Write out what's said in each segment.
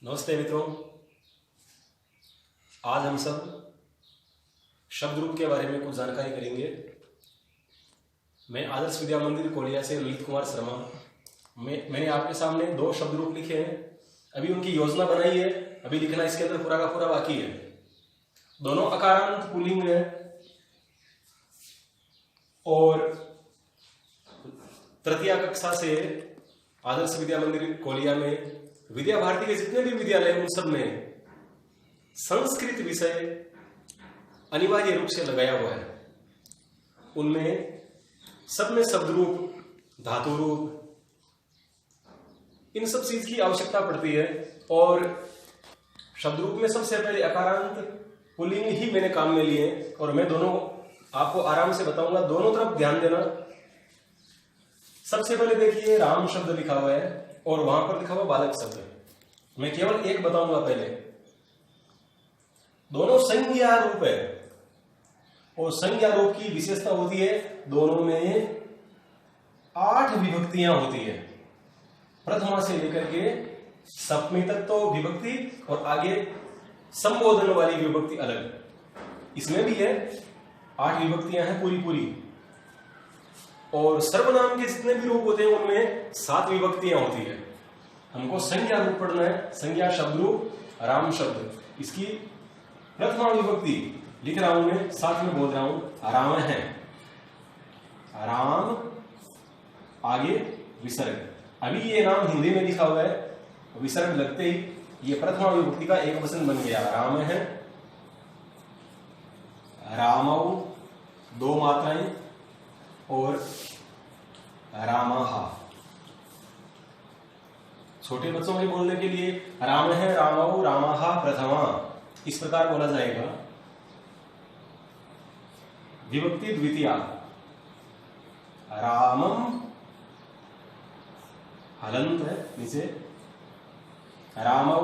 नमस्ते मित्रों। आज हम सब शब्द रूप के बारे में कुछ जानकारी करेंगे। मैं आदर्श विद्या मंदिर कोलिया से ललित कुमार शर्मा। मैंने आपके सामने 2 शब्द रूप लिखे हैं। अभी उनकी योजना बनाई है, अभी लिखना इसके अंदर पूरा का पूरा बाकी है। दोनों अकारांत पुल्लिंग है और तृतीय कक्षा से आदर्श विद्या मंदिर कोलिया में विद्या भारती के जितने भी विद्यालय उन सब में संस्कृत विषय अनिवार्य रूप से लगाया हुआ है। उनमें सब में शब्द रूप, धातु रूप, इन सब चीज की आवश्यकता पड़ती है। और शब्द रूप में सबसे पहले अकारांत पुल्लिंग ही मैंने काम में लिए और मैं दोनों आपको आराम से बताऊंगा। दोनों तरफ ध्यान देना। सबसे पहले देखिए, राम शब्द लिखा हुआ है और वहां पर लिखा हुआ बालक शब्द। मैं केवल एक बताऊंगा पहले। दोनों संज्ञा रूप है और संज्ञा रूप की विशेषता होती है, दोनों में 8 विभक्तियां होती है। प्रथमा से लेकर के सप्तमी तक तो विभक्ति और आगे संबोधन वाली विभक्ति अलग। इसमें भी है 8 विभक्तियां हैं पूरी। और सर्वनाम के जितने भी रूप होते हैं उनमें 7 विभक्तियां होती है। हमको संज्ञा रूप पढ़ना है। संज्ञा शब्द रूप राम शब्द, इसकी प्रथमा विभक्ति लिख रहा हूं मैं, साथ में बोल रहा हूं राम है। राम आगे विसर्ग। अभी ये नाम हिंदी में लिखा हुआ है, विसर्ग लगते ही ये प्रथमा विभक्ति का एक वचन बन गया। राम है, रामौ 2 मात्राएं और रामाहा। छोटे बच्चों में बोलने के लिए राम है, रामौ, रामाहा प्रथमा, इस प्रकार बोला जाएगा। विभक्ति द्वितीया, रामम हलंत है नीचे, रामौ,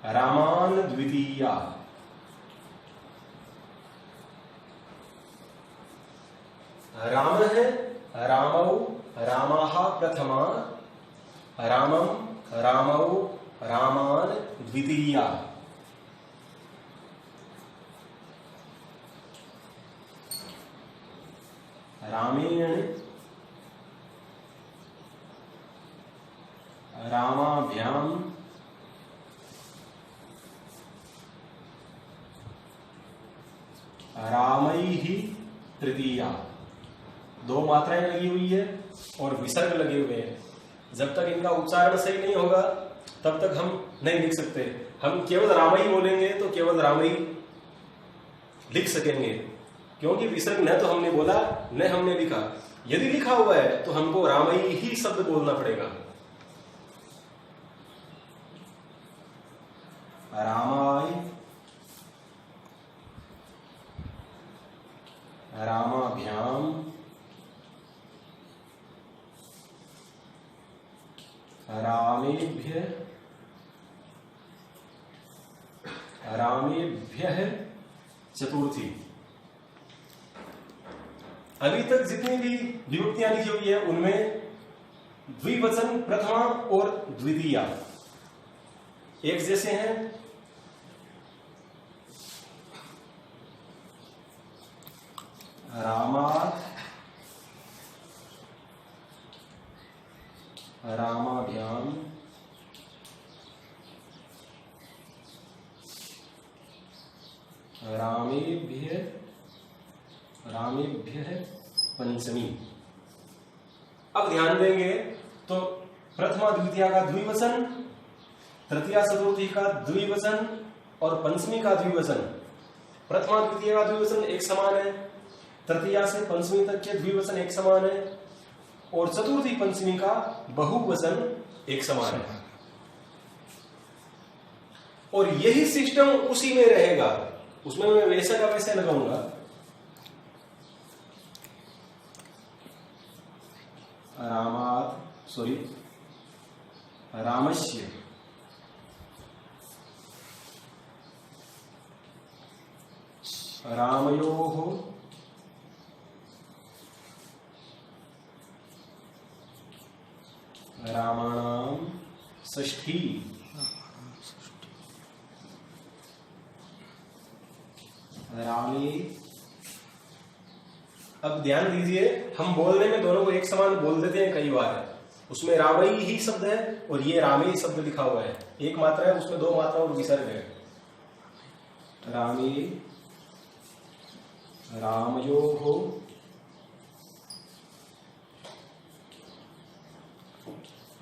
रामान द्वितीया, राम है, रामौ, रामाहा प्रथमा, रामम, रामौ, रामान द्वितीया। रामेण, रामाभ्याम, रामैहि तृतीया। 2 मात्राएं लगी हुई है और विसर्ग लगे हुए हैं। जब तक इनका उच्चारण सही नहीं होगा तब तक हम नहीं लिख सकते। हम केवल रामई बोलेंगे तो केवल रामई लिख सकेंगे, क्योंकि विसर्ग न तो हमने बोला न हमने लिखा। यदि लिखा हुआ है तो हमको रामई ही शब्द बोलना पड़ेगा। रामाय, रामाभ्याम, रामेभ्य, रामेभ्यः चतुर्थी। अभी तक जितनी भी विभक्तियां लिखी हुई है उनमें द्विवचन प्रथमा और द्वितीया एक जैसे हैं। रामात्, रामाभ्याम, रामेभ्य, रामेभ्यः पंचमी। अब ध्यान देंगे तो प्रथमा द्वितीया का द्विवचन, तृतीया चतुर्थी का द्विवचन और पंचमी का द्विवचन। प्रथमा द्वितीया का द्विवचन एक समान है, तृतीया से पंचमी तक के द्विवचन एक समान है और चतुर्थी पंचमी का बहुवचन एक समान है। और यही सिस्टम उसी में रहेगा, उसमें मैं वैसा का वैसे लगाऊंगा। रामस्य, रामयोः, रामाणाम षष्ठी। रामे। अब ध्यान दीजिए, हम बोलने में दोनों को एक समान बोल देते हैं कई बार। उसमें रामई ही शब्द है और ये रामे शब्द लिखा हुआ है, एक मात्रा है, उसमें दो मात्रा और विसर्ग है। रामे रामयो हो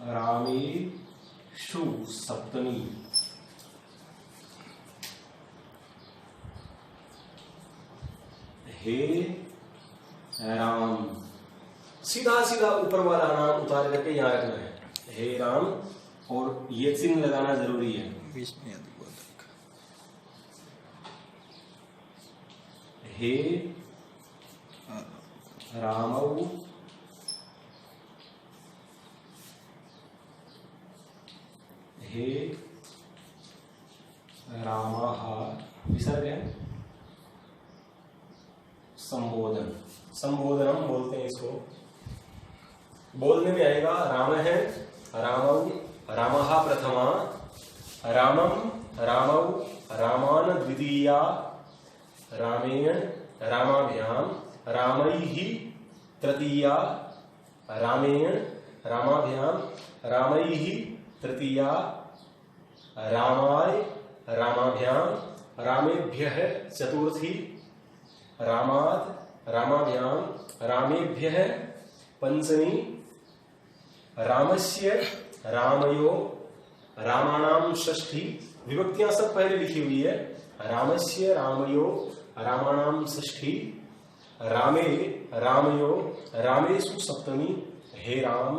रामेषु सप्तमी। हे राम, सीधा सीधा ऊपर वाला नाम उतार करके यहां रखना है, हे राम, और ये चिन्ह लगाना जरूरी है। हे रामौ हे रामः, विसर्ग है, संबोधन, संबोधनम बोलते हैं इसको। बोलने में आएगा राम है, रामौ, रामः प्रथमा, रामम, रामौ, रामान द्वितीया, रामेण, रामाभ्याम, रामैः तृतीया, रामेण, रामाभ्याम, रामैः तृतीया, रामाय, रामाभ्याम, रामेभ्यः चतुर्थी, रामात्, रामाभ्याम, रामेभ्यः पंचमी, रामस्य, रामयो, रामाणाम षष्ठी। विभक्तियां सब पहले लिखी हुई है, रामस्य, रामयो, रामाणाम षष्ठी, रामे, रामयो, रामेषु सप्तमी, हे राम,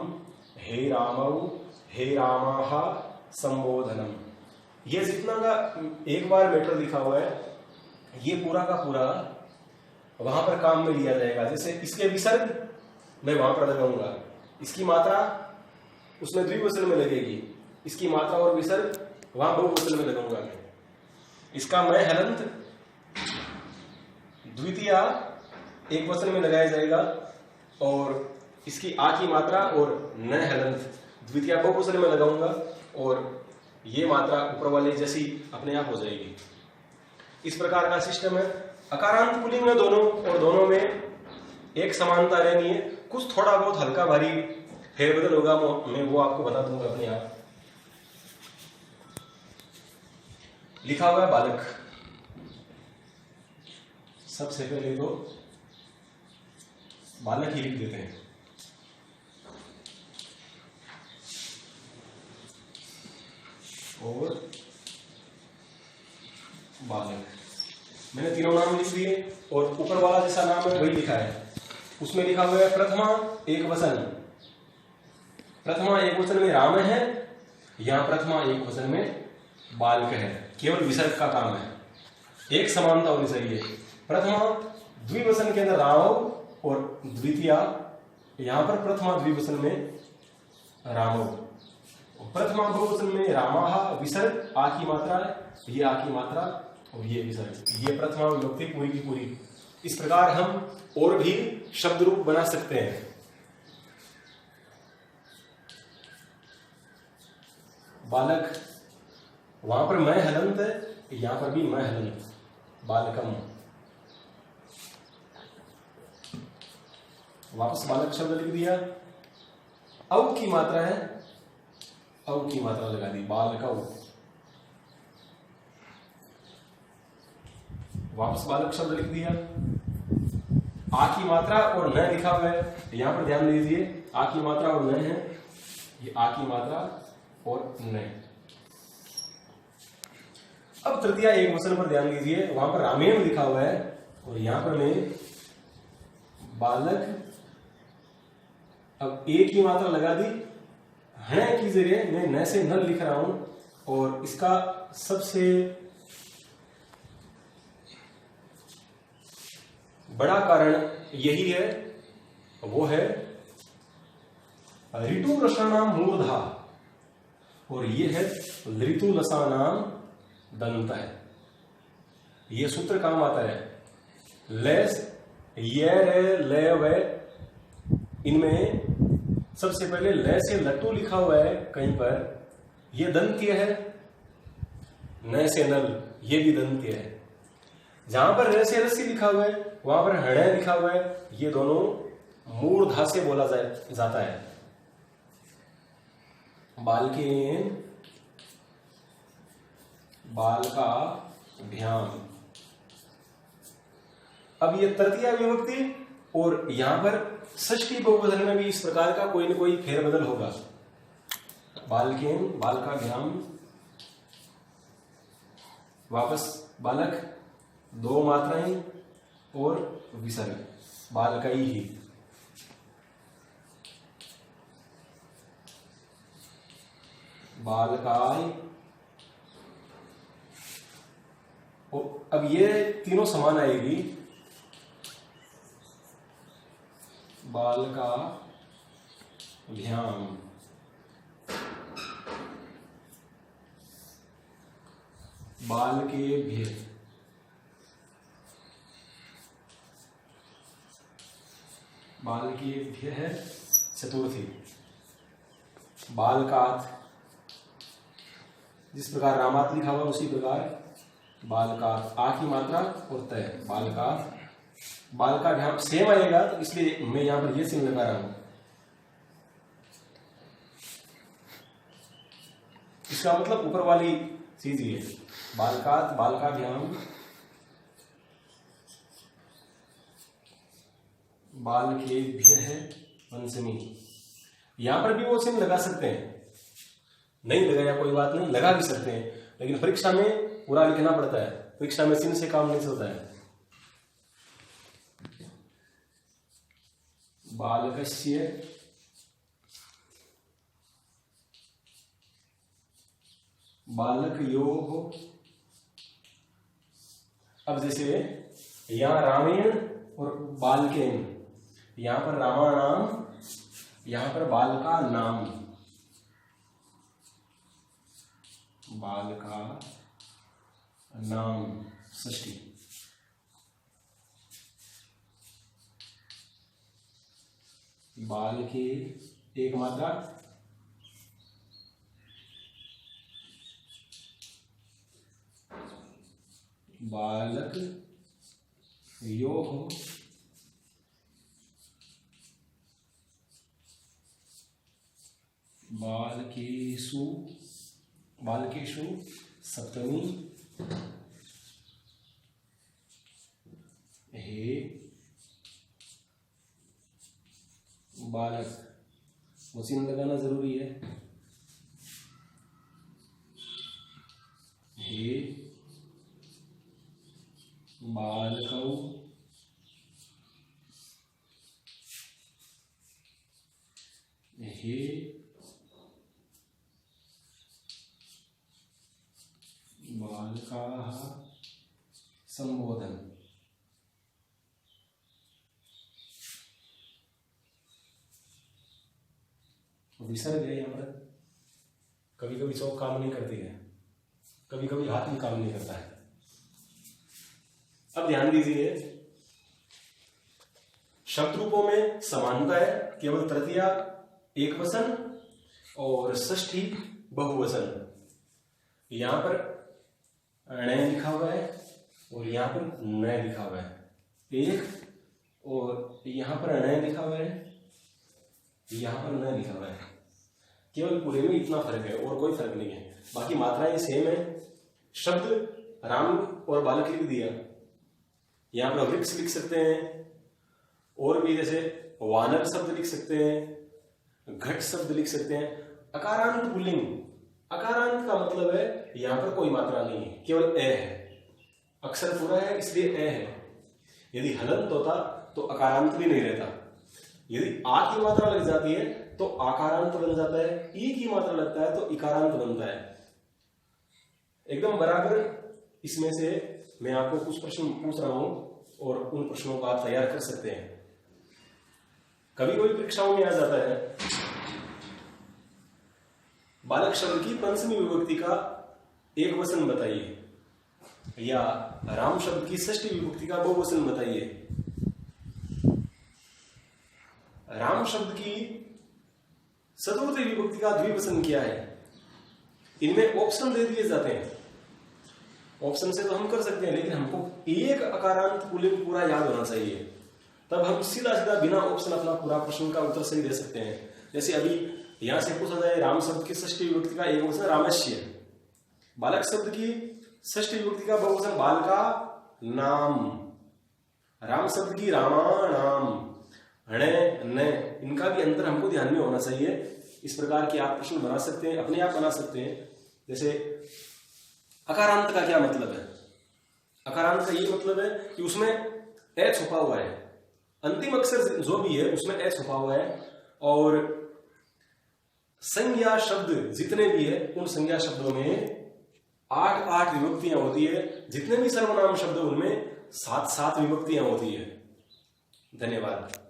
हे रामौ, हे रामाः संबोधनम। ये जितना का एक बार मैटर लिखा हुआ है, ये पूरा का पूरा वहां पर काम में लिया जाएगा। जैसे इसके विसर्ग मैं वहां पर लगाऊंगा, इसकी मात्रा उसमें द्विवचन में लगेगी, इसकी मात्रा और विसर्ग वहां बहुवचन में लगाऊंगा मैं। इसका मैं हलंत द्वितीया एक वचन में लगाया जाएगा, और इसकी आ की मात्रा और न हलंत द्वितीया बहुवचन में लगाऊंगा, और ये मात्रा ऊपर वाले जैसी अपने आप हो जाएगी। इस प्रकार का सिस्टम है। अकारांत पुल्लिंग में दोनों, और दोनों में एक समानता रहनी है। कुछ थोड़ा बहुत हल्का भारी फेरबदल होगा, मैं वो आपको बता दूंगा अपने आप। लिखा हुआ है बालक, सबसे पहले तो बालक ही लिख देते हैं। और बालक, मैंने तीनों नाम लिख दिए, और ऊपर वाला जैसा नाम है वही लिखा है। उसमें लिखा हुआ है प्रथमा एक वचन, प्रथमा एक वचन में राम है, यहां प्रथमा एक वचन में बालक है। केवल विसर्ग का काम है, एक समानता होनी चाहिए। प्रथमा द्विवचन के अंदर राम, और द्वितीया यहां पर प्रथमा द्विवचन में रामो, प्रथमा बहुवचन में रामाः, विसर्ग आ की मात्रा है, ये आ की मात्रा और ये विसर्ग, ये प्रथमा विभक्ति पूरी की पूरी। इस प्रकार हम और भी शब्द रूप बना सकते हैं। बालक, वहां पर मैं हलंत है, यहां पर भी मैं हलंत, बालकम। वापस बालक शब्द लिख दिया, औ की मात्रा है, औ की मात्रा लगा दी, बालकौ। वापस बालक शब्द लिख दिया, आ की मात्रा और न लिखा हुआ है, यहां पर ध्यान दीजिए, आ की मात्रा और न है, ये आ की मात्रा और न। अब तृतीया एक वचन पर ध्यान दीजिए, वहां पर रामेण लिखा हुआ है, और यहां पर मैं बालक, अब ए की मात्रा लगा दी, है की जगह मैं न से न लिख रहा हूं, और इसका सबसे बड़ा कारण यही है, वो है ऋतु रसानाम मूर्धा, और ये है ऋतु लसानाम दंत है। ये सूत्र काम आता है, लेस ये रे ले वे, इनमें सबसे पहले ल से लट्टू लिखा हुआ है कहीं पर, यह दंत्य है। न से नल, ये भी दंत्य है। जहां पर र से रस्सी लिखा हुआ है वहां पर हण लिखा हुआ है, ये दोनों मूर्धा से बोला जाता है। बालकेन, बालकाभ्याम। अब ये तृतीया विभक्ति और यहां पर षष्ठी बहुवचन में भी इस प्रकार का कोई न कोई फेरबदल होगा। बालकेन, बालकाभ्याम, वापस बालक, दो मात्राएं और विसर्ग, बालकई ही। बालकाय। अब ये तीनों समान आएगी, बालकाभ्याम, बालकेभ्यः, बालकेभ्यः चतुर्थी, बालकात्, जिस प्रकार रामात लिखा हुआ उसी प्रकार बालकात्, आ की मात्रा और तय, बालकात्। बालकाभ्याम सेम आएगा तो इसलिए मैं यहां पर ये चिन्ह लगा रहा हूं। इसका मतलब ऊपर वाली चीज ये, बालकात्, बालकाभ्याम, बालकेभ्यः पंचमी। यहां पर भी वो चिन्ह लगा सकते हैं, नहीं लगाया कोई बात नहीं, लगा भी सकते हैं, लेकिन परीक्षा में पूरा लिखना पड़ता है। परीक्षा में चिन्ह से काम नहीं चलता है। बालकस्य, बालकयोः। अब जैसे यहां रामेण और बालकेन, यहां पर रामाणाम, यहां पर बालका नाम, बालका नाम षष्ठी। बालके एक मात्रा, बालक योः, बालकेषु, बालकेषु सप्तमी, हे बालक, वो चिन्ह लगाना जरूरी है। हे बालकौ, हे बालकाः संबोधन। विसर्ग है यहां पर, कभी कभी चौक काम नहीं करती है, कभी कभी हाथ भी काम नहीं करता है। अब ध्यान दीजिए, शब्द रूपों में समानता है, केवल तृतीया एक वचन और षष्ठी बहुवचन। यहां पर ण लिखा हुआ है और यहां पर न लिखा हुआ है, एक, और यहां पर ण लिखा हुआ है, यहां पर न लिखा हुआ है। केवल पूरे में इतना फर्क है और कोई फर्क नहीं है, बाकी मात्राएं सेम है। शब्द राम और बालक लिख दिया, यहां पर वृक्ष लिख सकते हैं, और भी जैसे वानर शब्द लिख सकते हैं, घट शब्द लिख सकते हैं। अकारांत पुल्लिंग, अकारांत का मतलब है यहां पर कोई मात्रा नहीं है, केवल ए है, अक्षर पूरा है इसलिए ए है। यदि हलंत होता तो अकारांत भी नहीं रहता। यदि आ की मात्रा लग जाती है तो आकारांत बन जाता है, ई की मात्रा लगता है तो इकारांत बनता है। एकदम बराबर इसमें से मैं आपको कुछ प्रश्न पूछ रहा हूं और उन प्रश्नों को आप तैयार कर सकते हैं। कभी कभी परीक्षाओं में आ जाता है, बालक शब्द की पंचमी विभक्ति का एक वचन बताइए, या राम शब्द की षष्ठी विभक्ति का बहुवचन बताइए। राम शब्द की चतुर्थी विभक्ति का द्विवचन क्या है? इनमें ऑप्शन दे दिए जाते हैं। ऑप्शन से तो हम कर सकते हैं, लेकिन हमको एक अकारांत पुल्लिंग पूरा याद होना चाहिए, तब हम सीधा सीधा बिना ऑप्शन अपना पूरा प्रश्न का उत्तर सही दे सकते हैं। जैसे अभी यहां से पूछा जाए राम शब्द की षष्ठी विभक्ति का एक वचन रामस्य, बालक शब्द की षष्ठी विभक्ति का बहुवचन बालका नाम, राम शब्द की रामाणाम, हणे न, इनका भी अंतर हमको ध्यान में होना चाहिए। इस प्रकार के आप प्रश्न बना सकते हैं, अपने आप बना सकते हैं। जैसे अकारांत का क्या मतलब है? अकारांत का ये मतलब है कि उसमें ए छुपा हुआ है, अंतिम अक्षर जो भी है उसमें ए छुपा हुआ है, और संज्ञा शब्द जितने भी है उन संज्ञा शब्दों में 8 विभक्तियां होती है। जितने भी सर्वनाम शब्द उनमें 7 विभक्तियां होती है। धन्यवाद।